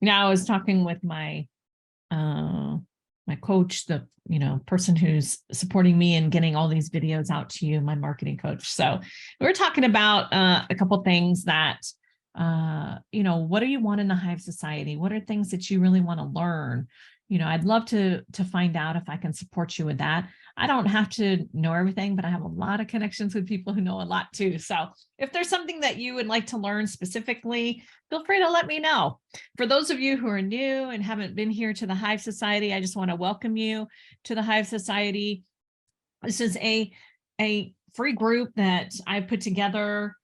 I was talking with my my coach, the person who's supporting me and getting all these videos out to you, my marketing coach. So we're talking about a couple things that what do you want in the Hive Society? What are things that you really want to learn? I'd love to find out if I can support you with that. I don't have to know everything, but I have a lot of connections with people who know a lot too. So if there's something that you would like to learn specifically, feel free to let me know. For those of you who are new and haven't been here to the Hive Society, I just want to welcome you to the Hive Society. This is a free group that I put together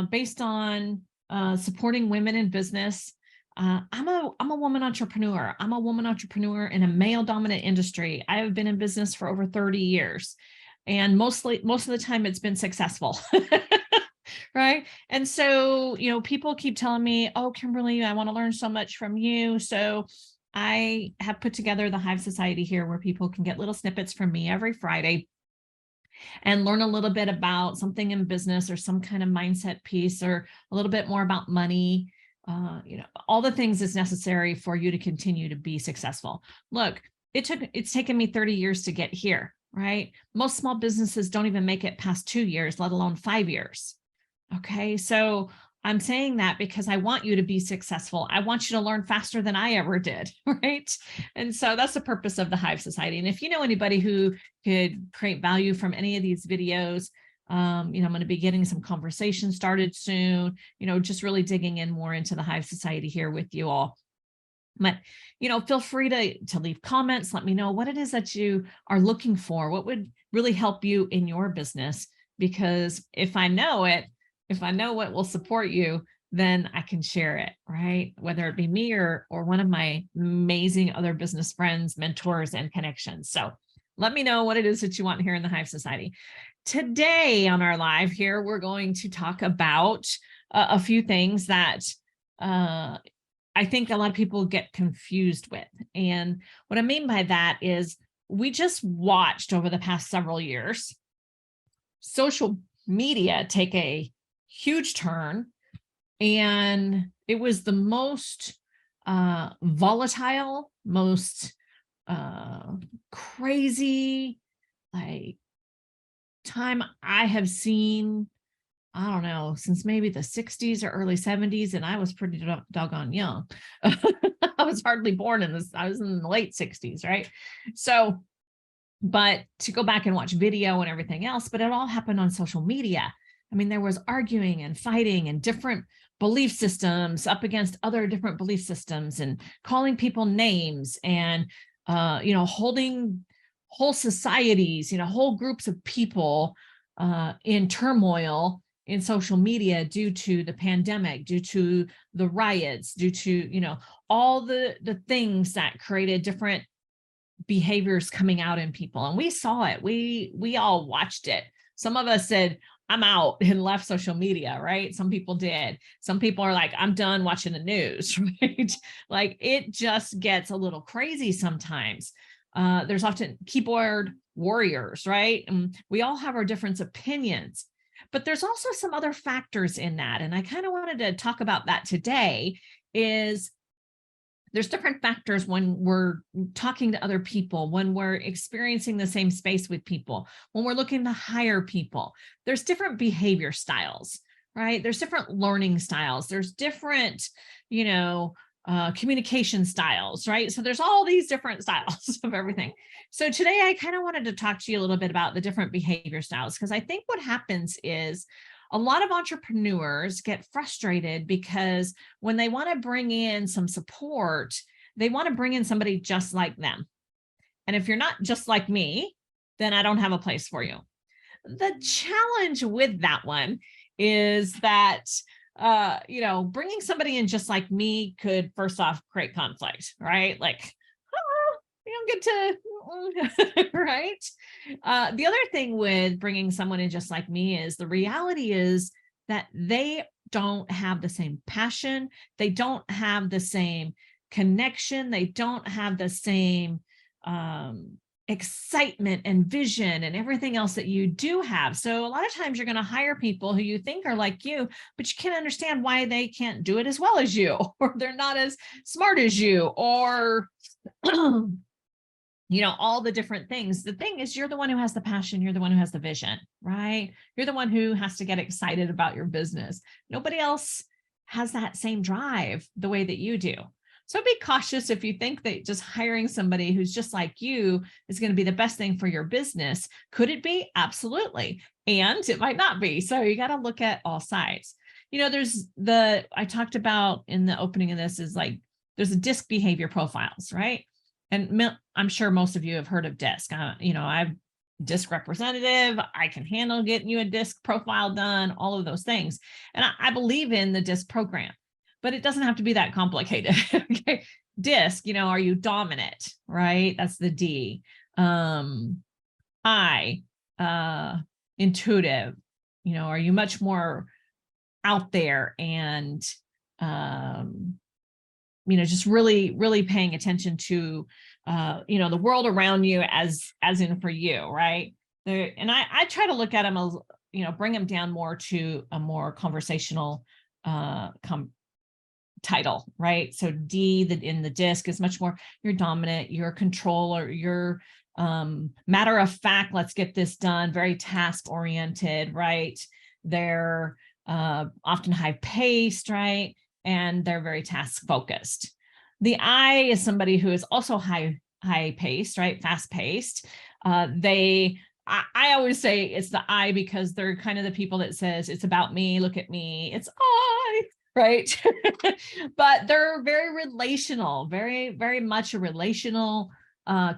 based on supporting women in business. I'm a woman entrepreneur. I'm a woman entrepreneur in a male dominant industry. I have been in business for over 30 years, and most of the time it's been successful. Right. And so, people keep telling me, oh, Kimberly, I want to learn so much from you. So I have put together the Hive Society here where people can get little snippets from me every Friday and learn a little bit about something in business or some kind of mindset piece or a little bit more about money. All the things that's necessary for you to continue to be successful. Look, it's taken me 30 years to get here, right? Most small businesses don't even make it past 2 years, let alone 5 years. Okay. So I'm saying that because I want you to be successful. I want you to learn faster than I ever did. Right. And so that's the purpose of the Hive Society. And if you know anybody who could create value from any of these videos, I'm going to be getting some conversation started soon, just really digging in more into the Hive Society here with you all. But, feel free to leave comments. Let me know what it is that you are looking for. What would really help you in your business? Because if I know what will support you, then I can share it, right? Whether it be me or one of my amazing other business friends, mentors, and connections. So let me know what it is that you want here in the Hive Society. Today on our live here, we're going to talk about a few things that I think a lot of people get confused with. And what I mean by that is we just watched over the past several years social media take a huge turn, and it was the most volatile, most crazy time I have seen, I don't know, since maybe the 60s or early 70s, and I was pretty doggone young. I was hardly born I was in the late 60s, right? So, but to go back and watch video and everything else, but it all happened on social media. I mean, there was arguing and fighting and different belief systems up against other different belief systems and calling people names and, holding whole societies, whole groups of people in turmoil in social media due to the pandemic, due to the riots, due to, all the things that created different behaviors coming out in people. And we saw it. We all watched it. Some of us said, I'm out, and left social media, right? Some people did. Some people are like, I'm done watching the news, right? Like it just gets a little crazy sometimes. There's often keyboard warriors, right? And we all have our different opinions, but there's also some other factors in that. And I kind of wanted to talk about that today. Is there's different factors when we're talking to other people, when we're experiencing the same space with people, when we're looking to hire people. There's different behavior styles, right? There's different learning styles. There's different, communication styles, right? So there's all these different styles of everything. So today I kind of wanted to talk to you a little bit about the different behavior styles, because I think what happens is a lot of entrepreneurs get frustrated because when they want to bring in some support, they want to bring in somebody just like them. And if you're not just like me, then I don't have a place for you. The challenge with that one is that, bringing somebody in just like me could first off create conflict, right? Like, you don't get to, right? The other thing with bringing someone in just like me is the reality is that they don't have the same passion. They don't have the same connection. They don't have the same excitement and vision and everything else that you do have. So a lot of times you're going to hire people who you think are like you, but you can't understand why they can't do it as well as you, or they're not as smart as you, or all the different things. The thing is, you're the one who has the passion. You're the one who has the vision, right? You're the one who has to get excited about your business. Nobody else has that same drive the way that you do. So be cautious if you think that just hiring somebody who's just like you is going to be the best thing for your business. Could it be? Absolutely. And it might not be. So you got to look at all sides. I talked about in the opening of this is like, there's a DiSC behavior profiles, right? And I'm sure most of you have heard of DiSC. I'm DiSC representative. I can handle getting you a DiSC profile done, all of those things. And I believe in the DiSC program. But it doesn't have to be that complicated. Okay. DiSC, are you dominant, right? That's the D. I, intuitive, are you much more out there and, just really, really paying attention to, the world around you as in for you, right? And I try to look at them as, bring them down more to a more conversational, title, right? So D that in the DiSC is much more, you're dominant, you're a controller, you're matter of fact, let's get this done, very task oriented, right? They're often high paced, right? And they're very task focused. The I is somebody who is also high paced, right? Fast paced. I always say it's the I because they're kind of the people that says, it's about me, look at me, it's I, right? But they're very relational, very, very much a relational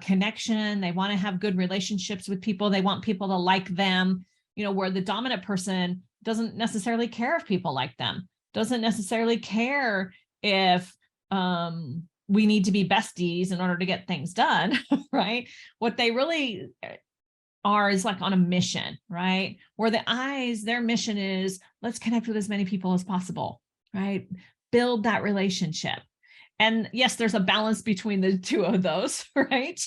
connection. They want to have good relationships with people. They want people to like them, where the dominant person doesn't necessarily care if people like them, doesn't necessarily care if we need to be besties in order to get things done, right? What they really are is like on a mission, right? Where the I's, their mission is, let's connect with as many people as possible, right? Build that relationship. And yes, there's a balance between the two of those, right?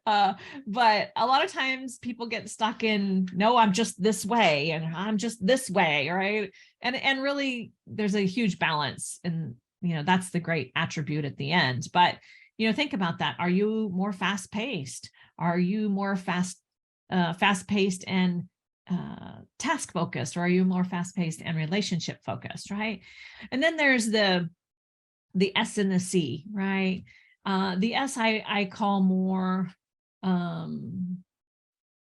But a lot of times people get stuck in, no, I'm just this way and I'm just this way, right? And really there's a huge balance, and that's the great attribute at the end. But think about that. Are you more fast-paced? Are you more fast-paced and task focused, or are you more fast-paced and relationship focused, right? And then there's the S and the C, right? The S I call more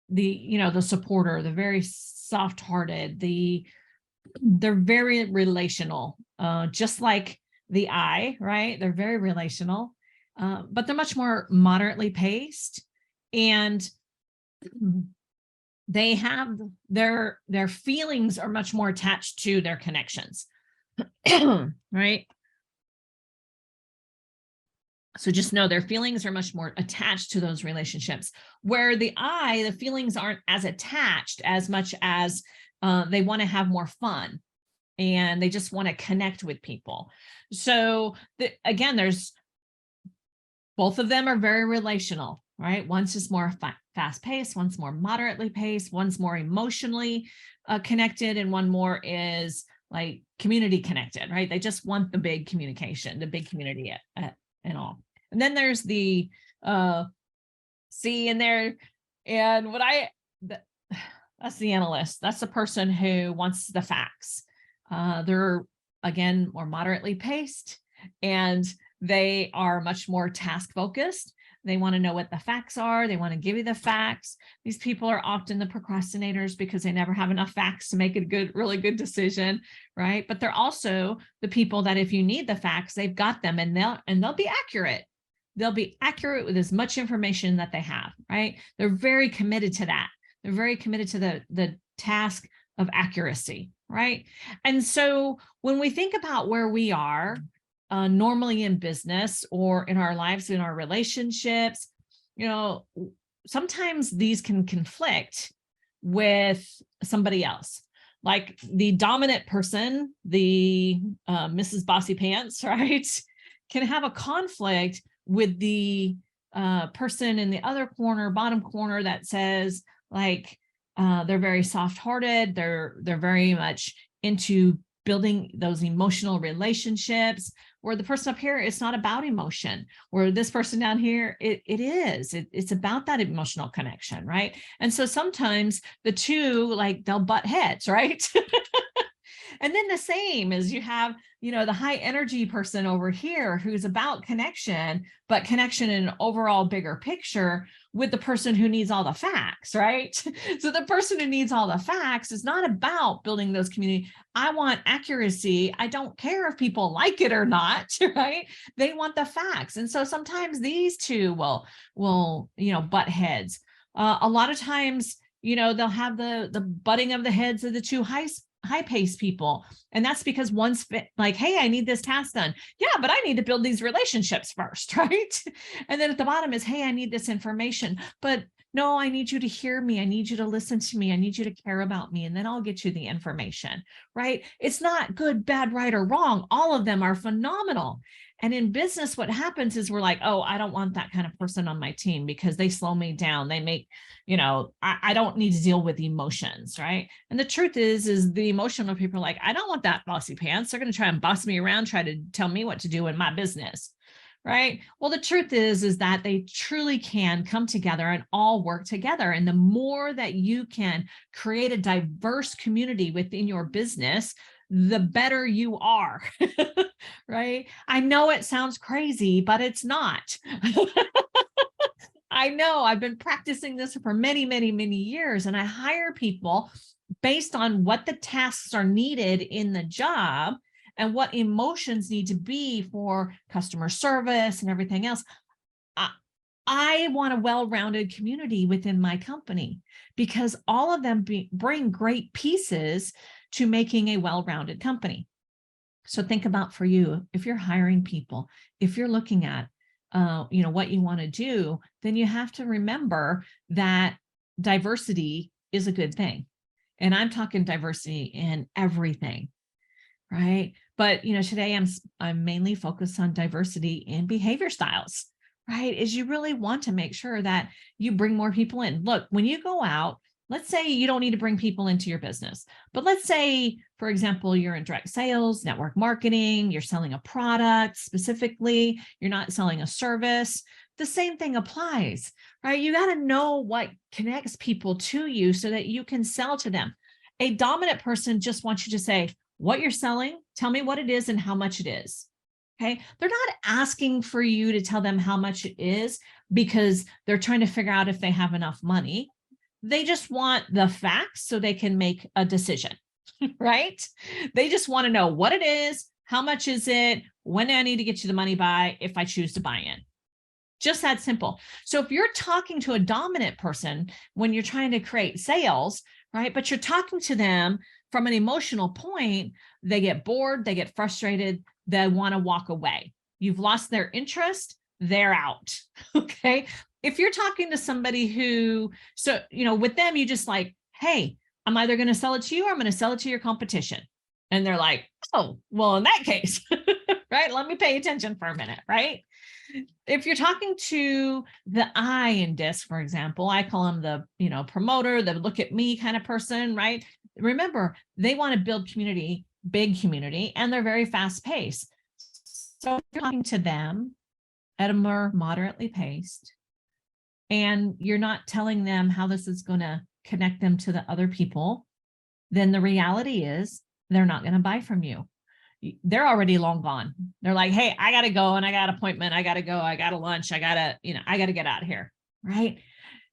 the supporter, the very soft-hearted, they're very relational, just like the I, right? They're very relational, but they're much more moderately paced, and they have their feelings are much more attached to their connections, right? So just know their feelings are much more attached to those relationships, where the feelings aren't as attached as much as they want to have more fun and they just want to connect with people. So again, there's both of them are very relational, right? One's just more fast paced, one's more moderately paced, one's more emotionally connected, and one more is like community connected, right? They just want the big communication, the big community and all. And then there's the C in there, and that's the analyst. That's the person who wants the facts. They're again more moderately paced, and they are much more task focused. They want to know what the facts are. They want to give you the facts. These people are often the procrastinators because they never have enough facts to make a really good decision, right? But they're also the people that if you need the facts, they've got them, and they'll be accurate. They'll be accurate with as much information that they have, right? They're very committed to that. They're very committed to the task of accuracy, right? And so when we think about where we are normally in business or in our lives, in our relationships, sometimes these can conflict with somebody else. Like the dominant person, the Mrs. Bossy Pants, right, can have a conflict with the person in the other corner, bottom corner, that says like, they're very soft-hearted. They're very much into building those emotional relationships, where the person up here, it's not about emotion, where this person down here, it's about that emotional connection, right? And so sometimes the two, like, they'll butt heads, right? And then the same as you have, the high energy person over here who's about connection, but connection in an overall bigger picture with the person who needs all the facts, right? So the person who needs all the facts is not about building those community. I want accuracy. I don't care if people like it or not, right? They want the facts. And so sometimes these two will butt heads. A lot of times, they'll have the butting of the heads of the two high-paced people. And that's because one's like, hey, I need this task done. Yeah, but I need to build these relationships first, right? And then at the bottom is, hey, I need this information, but no, I need you to hear me. I need you to listen to me. I need you to care about me. And then I'll get you the information, right? It's not good, bad, right, or wrong. All of them are phenomenal. And in business, what happens is we're like, oh, I don't want that kind of person on my team because they slow me down. They make, I don't need to deal with emotions, right? And the truth is the emotional people are like, I don't want that bossy pants. They're going to try and boss me around, try to tell me what to do in my business, right? Well, the truth is that they truly can come together and all work together. And the more that you can create a diverse community within your business, the better you are, right? I know it sounds crazy, but it's not. I know I've been practicing this for many, many, many years, and I hire people based on what the tasks are needed in the job and what emotions need to be for customer service and everything else. I want a well-rounded community within my company because all of them bring great pieces to making a well-rounded company. So think about for you, if you're hiring people, if you're looking at, what you want to do, then you have to remember that diversity is a good thing. And I'm talking diversity in everything, right? But, today I'm mainly focused on diversity in behavior styles, right? Is you really want to make sure that you bring more people in. Look, when you go out, let's say you don't need to bring people into your business, but let's say, for example, you're in direct sales, network marketing, you're selling a product specifically, you're not selling a service. The same thing applies, right? You got to know what connects people to you so that you can sell to them. A dominant person just wants you to say what you're selling, tell me what it is and how much it is. Okay. They're not asking for you to tell them how much it is because they're trying to figure out if they have enough money. They just want the facts so they can make a decision, right? They just want to know what it is, how much is it, when do I need to get you the money by if I choose to buy in. Just that simple. So if you're talking to a dominant person when you're trying to create sales, right, but you're talking to them from an emotional point, they get bored, they get frustrated, they want to walk away. You've lost their interest, they're out. Okay. If you're talking to somebody who, with them, you just like, hey, I'm either going to sell it to you or I'm going to sell it to your competition. And they're like, oh, well, in that case, right, let me pay attention for a minute, right? If you're talking to the I in DiSC, for example, I call them the, promoter, the look at me kind of person, right? Remember, they want to build community, big community, and they're very fast paced. So if you're talking to them at a more moderately paced, and you're not telling them how this is going to connect them to the other people, then the reality is they're not going to buy from you. They're already long gone. They're like, hey, I got to go and I got an appointment. I got to go. I got a lunch. I got to get out of here. Right.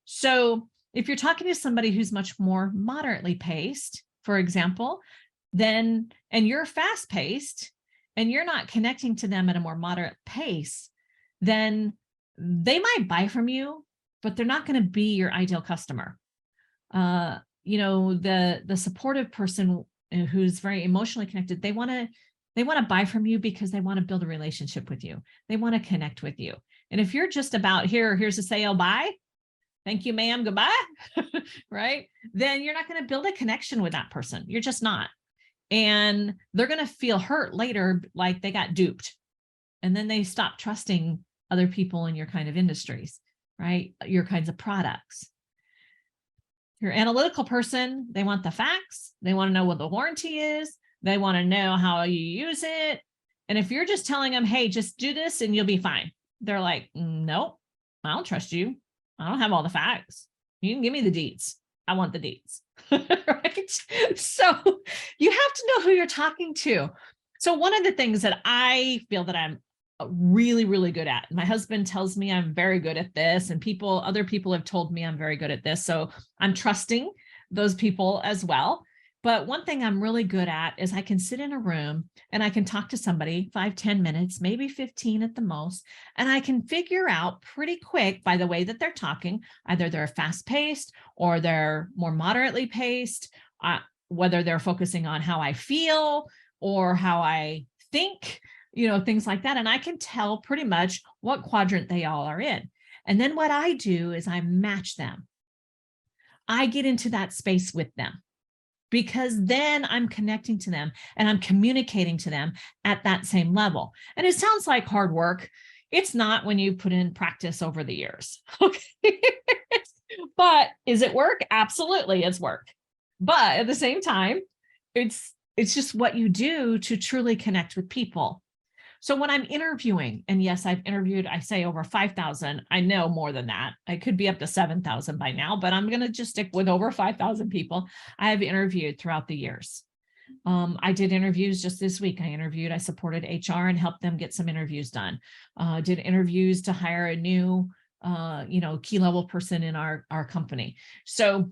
So if you're talking to somebody who's much more moderately paced, for example, and you're fast paced and you're not connecting to them at a more moderate pace, then they might buy from you, but they're not going to be your ideal customer. The supportive person who's very emotionally connected, they want to buy from you because they want to build a relationship with you. They want to connect with you. And if you're just about here's a sale, buy, thank you, ma'am, goodbye, right? Then you're not going to build a connection with that person. You're just not. And they're going to feel hurt later, like they got duped. And then they stop trusting other people in your kind of industries, right? Your kinds of products. Your analytical person, they want the facts. They want to know what the warranty is. They want to know how you use it. And if you're just telling them, hey, just do this and you'll be fine, they're like, nope, I don't trust you. I don't have all the facts. You can give me the deets. I want the deets. Right? So you have to know who you're talking to. So one of the things that I feel that I'm really, really good at, my husband tells me I'm very good at this, and other people have told me I'm very good at this. So I'm trusting those people as well. But one thing I'm really good at is I can sit in a room and I can talk to somebody 5-10 minutes, maybe 15 at the most. And I can figure out pretty quick by the way that they're talking, either they're fast paced or they're more moderately paced, whether they're focusing on how I feel or how I think, things like that. And I can tell pretty much what quadrant they all are in. And then what I do is I match them. I get into that space with them, because then I'm connecting to them and I'm communicating to them at that same level. And it sounds like hard work. It's not when you put in practice over the years. Okay. But is it work? Absolutely, it's work. But at the same time, it's just what you do to truly connect with people. So when I'm interviewing, and yes, I've interviewed, I say over 5,000, I know more than that. I could be up to 7,000 by now, but I'm going to just stick with over 5,000 people I have interviewed throughout the years. I did interviews just this week. I supported HR and helped them get some interviews done. Did interviews to hire a new, key level person in our company. So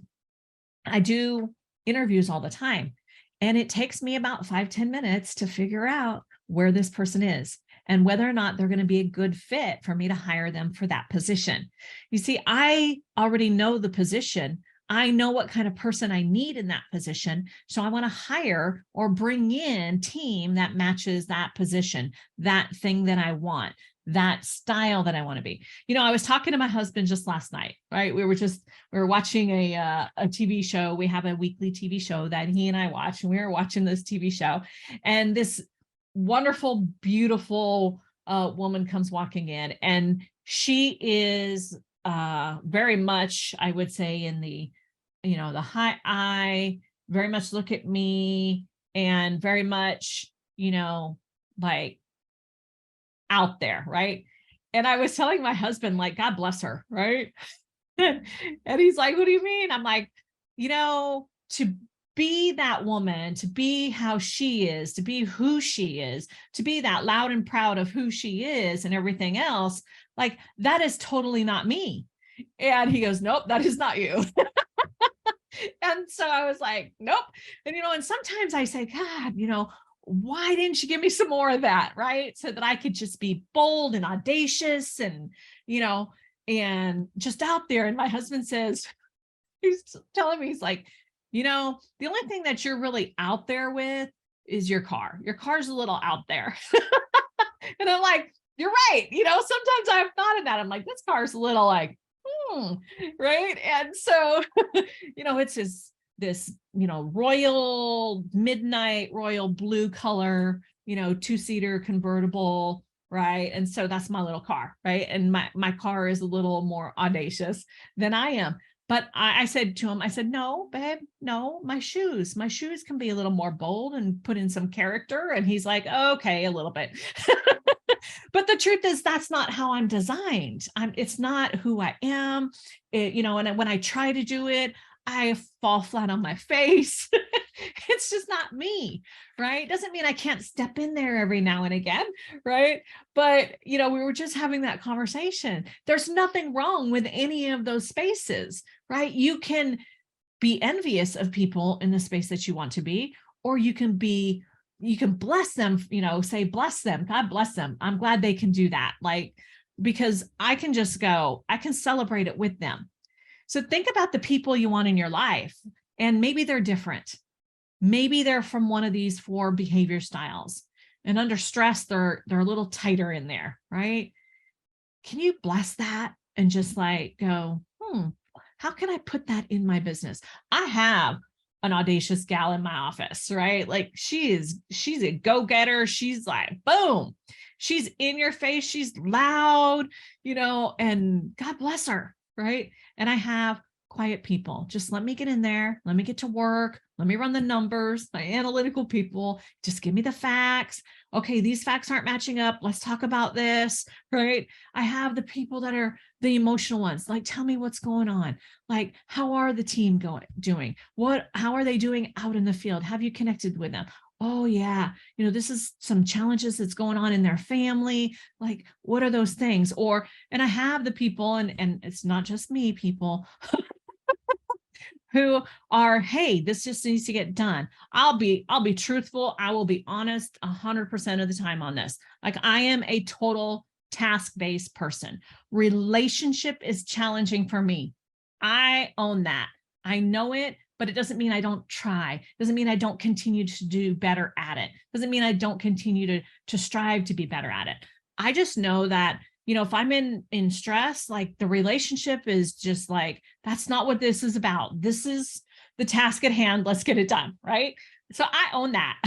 I do interviews all the time. And it takes me about 5-10 minutes to figure out where this person is and whether or not they're going to be a good fit for me to hire them for that position. You see, I already know the position. I know what kind of person I need in that position. So I want to hire or bring in team that matches that position, that thing that I want, that style that I want to be. I was talking to my husband just last night, right? We were watching a TV show. We have a weekly TV show that he and I watch, and we were watching this TV show, and this wonderful, beautiful woman comes walking in, and she is very much, I would say, in the, the high eye, very much look at me, and very much, like out there, right? And I was telling my husband, like, God bless her, right? And he's like, what do you mean? I'm like, to be that woman, to be how she is, to be who she is, to be that loud and proud of who she is and everything else, like, that is totally not me. And he goes, nope, that is not you. And so I was like, nope. And, and sometimes I say, God, why didn't you give me some more of that? Right. So that I could just be bold and audacious and, and just out there. And my husband says, he's telling me, he's like, the only thing that you're really out there with is your car. Your car's a little out there. And I'm like, you're right. Sometimes I've thought of that. I'm like, this car's a little like, right. And so, it's this, royal midnight royal blue color, 2-seater convertible. Right. And so that's my little car. Right. And my car is a little more audacious than I am. But I said to him, I said, no, babe, no, my shoes can be a little more bold and put in some character. And he's like, okay, a little bit. But the truth is, that's not how I'm designed. It's not who I am. And when I try to do it, I fall flat on my face. It's just not me, right? Doesn't mean I can't step in there every now and again, right? But, we were just having that conversation. There's nothing wrong with any of those spaces, right? You can be envious of people in the space that you want to be, or you can bless them, say, bless them, God bless them. I'm glad they can do that. Like, because I can just go, I can celebrate it with them. So think about the people you want in your life, and maybe they're different. Maybe they're from one of these 4 behavior styles, and under stress, they're a little tighter in there, right? Can you bless that and just like go, how can I put that in my business? I have an audacious gal in my office, right? Like she's a go-getter. She's like, boom. She's in your face. She's loud, and God bless her. Right. And I have quiet people. Just let me get in there. Let me get to work. Let me run the numbers, my analytical people. Just give me the facts. Okay, these facts aren't matching up. Let's talk about this, right? I have the people that are the emotional ones. Like, tell me what's going on. Like, how are the team doing? How are they doing out in the field? Have you connected with them? Oh yeah, this is some challenges that's going on in their family. Like, what are those things? And I have the people, and it's not just me, people who are, hey, this just needs to get done. I'll be truthful. I will be honest 100% of the time on this. Like, I am a total task-based person. Relationship is challenging for me. I own that. I know it, but it doesn't mean I don't try. It doesn't mean I don't continue to do better at it. It doesn't mean I don't continue to strive to be better at it. I just know that, if I'm in stress, like, the relationship is just like, that's not what this is about. This is the task at hand. Let's get it done. Right. So I own that.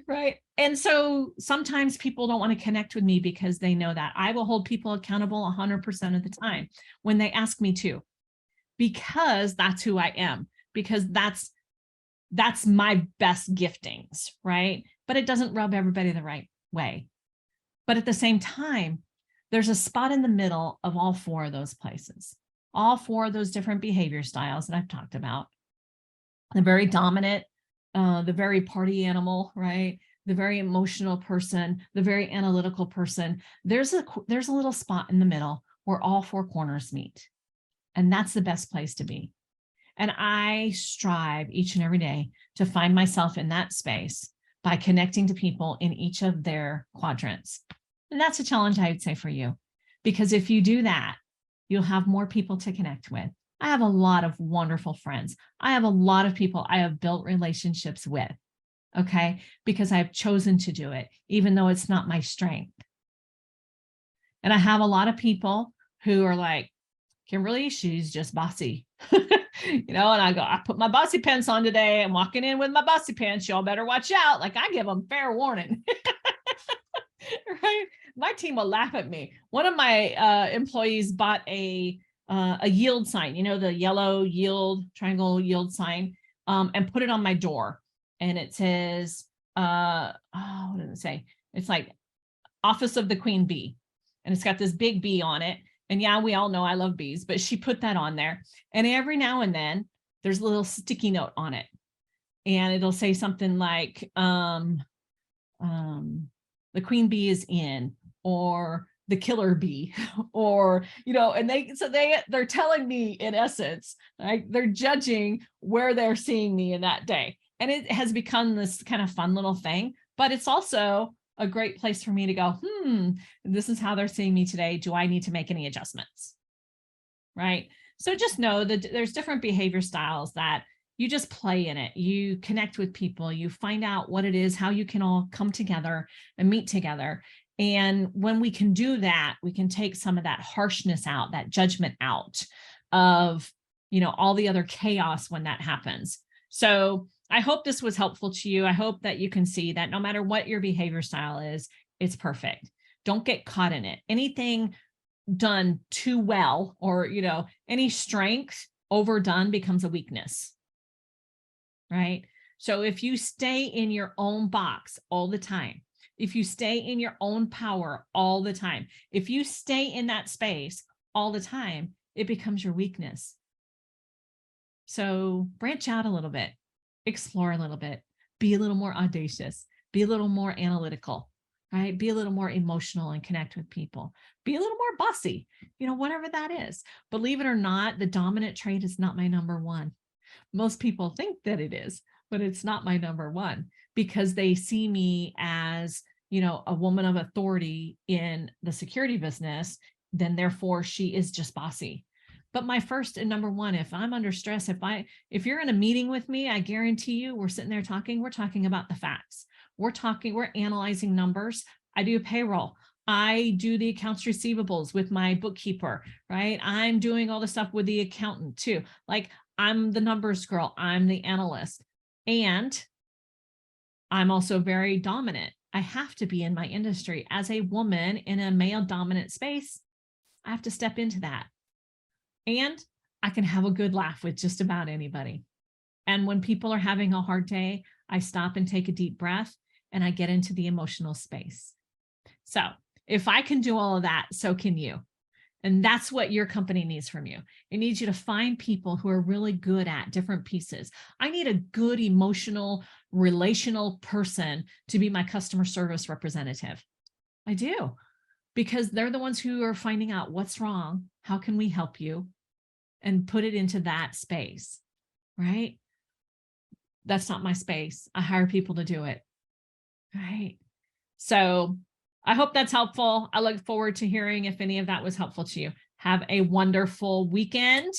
Right. And so sometimes people don't want to connect with me because they know that I will hold people accountable 100% of the time when they ask me to, because that's who I am, because that's my best giftings. Right. But it doesn't rub everybody the right way. But at the same time, there's a spot in the middle of all four of those places, all four of those different behavior styles that I've talked about. The very dominant, the very party animal, right? The very emotional person, the very analytical person. There's a little spot in the middle where all four corners meet. And that's the best place to be. And I strive each and every day to find myself in that space by connecting to people in each of their quadrants. And that's a challenge, I would say, for you, because if you do that, you'll have more people to connect with. I have a lot of wonderful friends. I have a lot of people I have built relationships with, okay, because I've chosen to do it, even though it's not my strength. And I have a lot of people who are like, Kimberly, she's just bossy. And I put my bossy pants on today. I'm walking in with my bossy pants. Y'all better watch out. Like, I give them fair warning. Right? My team will laugh at me. One of my employees bought a yield sign, the yellow yield, triangle yield sign, and put it on my door. And it says, what did it say? It's like Office of the Queen Bee. And it's got this big bee on it. And yeah, we all know I love bees, but she put that on there. And every now and then there's a little sticky note on it. And it'll say something like, the queen bee is in, or the killer bee, or, and they're telling me, in essence, like, they're judging where they're seeing me in that day. And it has become this kind of fun little thing, but it's also a great place for me to go, this is how they're seeing me today. Do I need to make any adjustments? Right. So just know that there's different behavior styles that you just play in it. You connect with people, you find out what it is, how you can all come together and meet together. And when we can do that, we can take some of that harshness out, that judgment out of, all the other chaos when that happens. So I hope this was helpful to you. I hope that you can see that no matter what your behavior style is, it's perfect. Don't get caught in it. Anything done too well, or, any strength overdone becomes a weakness, right? So if you stay in your own box all the time, if you stay in your own power all the time, if you stay in that space all the time, it becomes your weakness. So branch out a little bit, explore a little bit, be a little more audacious, be a little more analytical, right? Be a little more emotional and connect with people, be a little more bossy, whatever that is. Believe it or not, the dominant trait is not my number one. Most people think that it is, but it's not my number one, because they see me as, a woman of authority in the security business, then therefore she is just bossy. But my first and number one, if I'm under stress, if you're in a meeting with me, I guarantee you, we're sitting there talking, we're talking about the facts. We're analyzing numbers. I do payroll. I do the accounts receivables with my bookkeeper, right? I'm doing all the stuff with the accountant too. Like, I'm the numbers girl, I'm the analyst. And I'm also very dominant. I have to be in my industry. As a woman in a male dominant space, I have to step into that. And I can have a good laugh with just about anybody. And when people are having a hard day, I stop and take a deep breath and I get into the emotional space. So if I can do all of that, so can you. And that's what your company needs from you. It needs you to find people who are really good at different pieces. I need a good emotional, relational person to be my customer service representative. I do, because they're the ones who are finding out what's wrong, how can we help you, and put it into that space, right? That's not my space. I hire people to do it, right? So I hope that's helpful. I look forward to hearing if any of that was helpful to you. Have a wonderful weekend,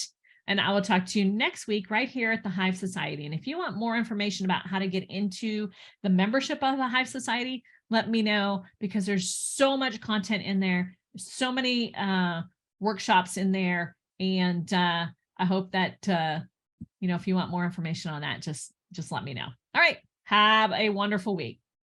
and I will talk to you next week right here at the Hive Society. And if you want more information about how to get into the membership of the Hive Society, let me know, because there's so much content in there, so many workshops in there, and I hope that if you want more information on that, just let me know. All right, have a wonderful week.